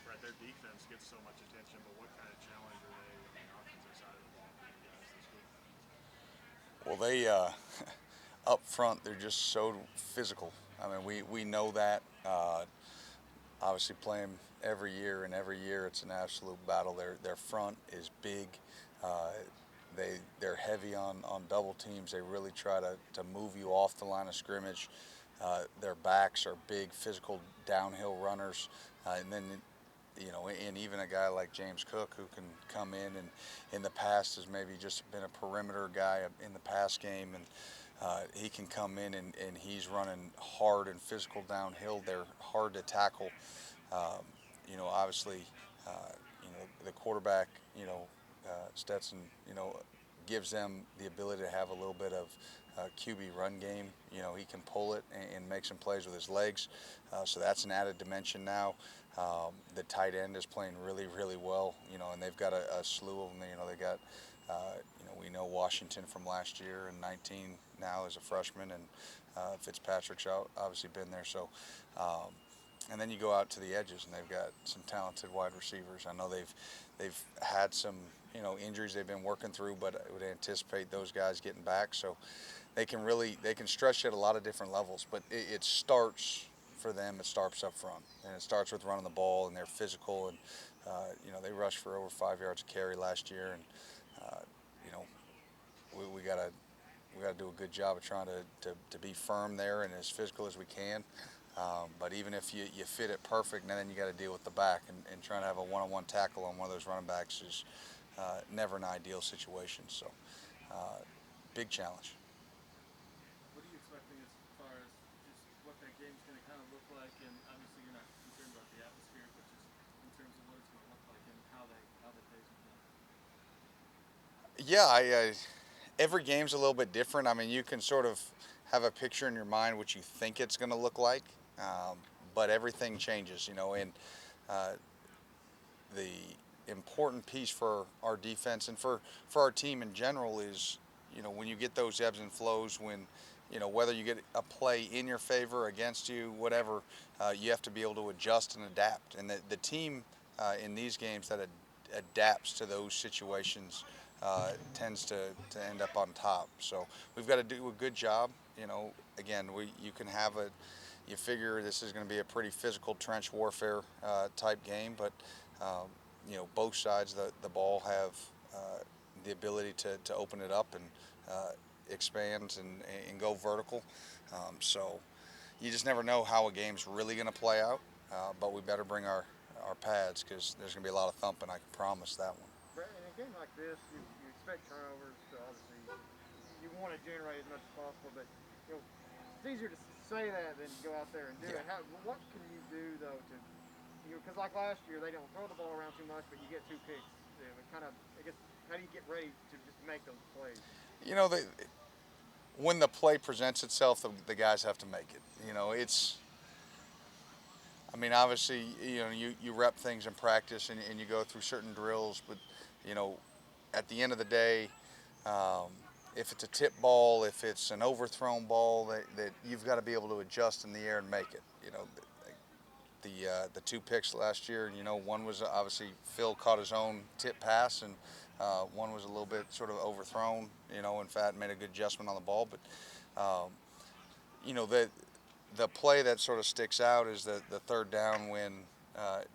Right, their defense gets so much attention, but what kind of challenge are they on the offensive side of the ball for you guys this week? Well, they up front, they're just so physical. I mean, we know that. Obviously, play them every year, and every year it's an absolute battle. Their front is big. Uh, they're heavy on double teams. They really try to move you off the line of scrimmage. Their backs are big, physical downhill runners, and then and even a guy like James Cook who can come in in the past has maybe just been a perimeter guy in the pass game, and he can come in and he's running hard and physical downhill. They're hard to tackle. Um, Obviously, the quarterback, Stetson, gives them the ability to have a little bit of QB run game. He can pull it and make some plays with his legs. So that's an added dimension now. The tight end is playing really, really well, and they've got a slew of them. They got, we know Washington from last year and 19 now as a freshman, and Fitzpatrick's obviously been there. So, and then you go out to the edges, and they've got some talented wide receivers. I know they've had some injuries they've been working through, but I would anticipate those guys getting back. So they can stretch at a lot of different levels. But it starts for them. It starts up front, and it starts with running the ball, and they're physical, and they rushed for over 5 yards a carry last year, and uh, you know we got to do a good job of trying to be firm there and as physical as we can. But even if you fit it perfect, and then you got to deal with the back, and trying to have a one-on-one tackle on one of those running backs is never an ideal situation. So, big challenge. What are you expecting as far as just what that game's going to kind of look like? And obviously, you're not concerned about the atmosphere, but just in terms of what it's going to look like and how they plays with them. Yeah, every game's a little bit different. I mean, you can sort of have a picture in your mind what you think it's going to look like, but everything changes, and uh, the important piece for our defense and for our team in general is, when you get those ebbs and flows, when, whether you get a play in your favor, against you, whatever, you have to be able to adjust and adapt. And the team in these games that adapts to those situations tends to end up on top. So we've got to do a good job. Again, you can have a, you figure this is going to be a pretty physical trench warfare type game, but both sides of the ball have the ability to open it up and expand and go vertical. So you just never know how a game's really going to play out, but we better bring our pads because there's going to be a lot of thumping. I can promise that one. Brett, in a game like this, you expect turnovers to obviously you want to generate as much as possible, but it's easier to say that than go out there and do Yeah. it. What can you do though to because like last year they don't throw the ball around too much, but you get two picks. Kind of, I guess, how do you get ready to just make those plays? You know, the, when the play presents itself, the guys have to make it. I mean, obviously, you rep things in practice and you go through certain drills, but, you know, at the end of the day, um, if it's a tip ball, if it's an overthrown ball, that you've got to be able to adjust in the air and make it. The two picks last year, one was obviously Phil caught his own tip pass, and one was a little bit sort of overthrown. In fact, made a good adjustment on the ball, but the play that sort of sticks out is the third down when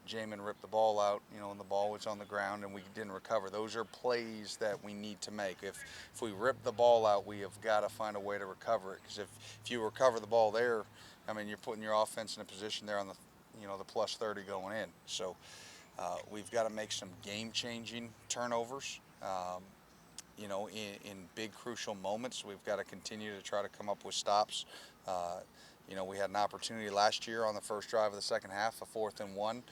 Jamin ripped the ball out, and the ball was on the ground and we didn't recover. Those are plays that we need to make. If we rip the ball out, we have got to find a way to recover it. Because if you recover the ball there, I mean, you're putting your offense in a position there on the plus 30 going in. So we've got to make some game-changing turnovers. In big crucial moments, we've got to continue to try to come up with stops. Uh, we had an opportunity last year on the first drive of the second half, a 4th and 1.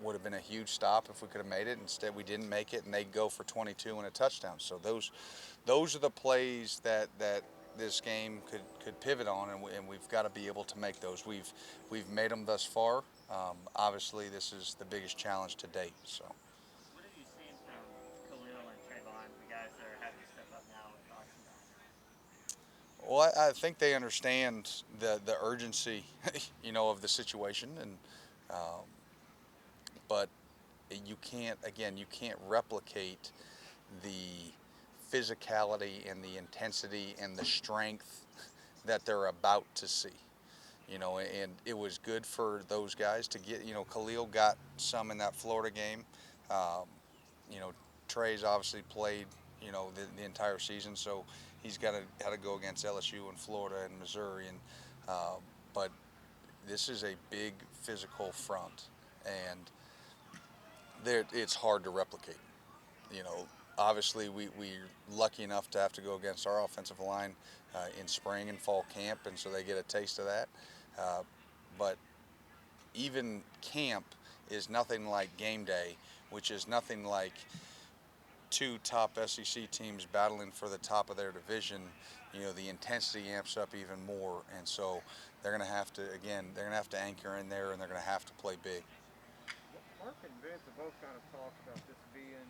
Would have been a huge stop if we could have made it. Instead, we didn't make it, and they go for 22 and a touchdown. So those are the plays that this game could pivot on, and we've got to be able to make those. We've made them thus far. Obviously, this is the biggest challenge to date. So. What have you seen from Khalil and Trayvon, the guys that are having to step up now with Oxnard? Well, I think they understand the urgency, of the situation, and um, but you can't replicate the physicality and the intensity and the strength that they're about to see. And it was good for those guys to get. Khalil got some in that Florida game. Um, you know, Trey's obviously played, the entire season, so he's got to go against LSU and Florida and Missouri, and but this is a big physical front, and it's hard to replicate. You know, Obviously we're lucky enough to have to go against our offensive line in spring and fall camp, and so they get a taste of that. Uh, but even camp is nothing like game day, which is nothing like two top SEC teams battling for the top of their division. The intensity amps up even more, and so they're going to have to anchor in there, and they're going to have to play big. Mark and Vince have both kind of talked about this being,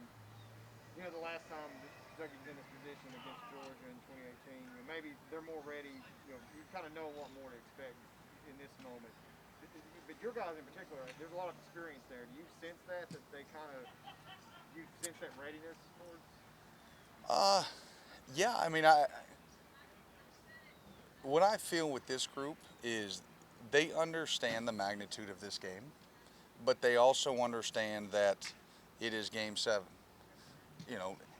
the last time that Kentucky was in this position against Georgia in 2018. Maybe they're more ready. You kind of know what more to expect in this moment. But your guys in particular, there's a lot of experience there. Do you sense that they kind of you sense that readiness towards? Uh, yeah, I mean, what I feel with this group is they understand the magnitude of this game, but they also understand that it is Game 7,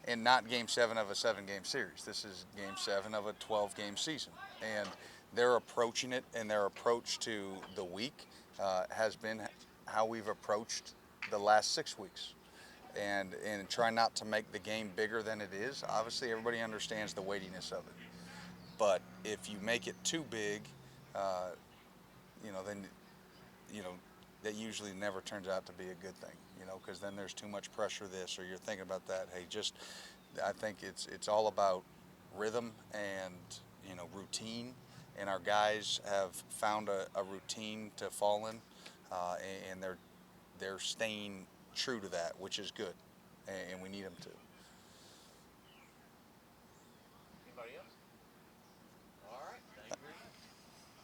and not Game 7 of a 7-game series. This is Game 7 of a 12-game season, and they're approaching it, and their approach to the week has been how we've approached the last 6 weeks. And try not to make the game bigger than it is. Obviously, everybody understands the weightiness of it. But if you make it too big, uh, then you know that usually never turns out to be a good thing. Because then there's too much pressure. This or you're thinking about that. Hey, I think it's all about rhythm and routine. And our guys have found a routine to fall in, and they're staying true to that, which is good, and we need them to.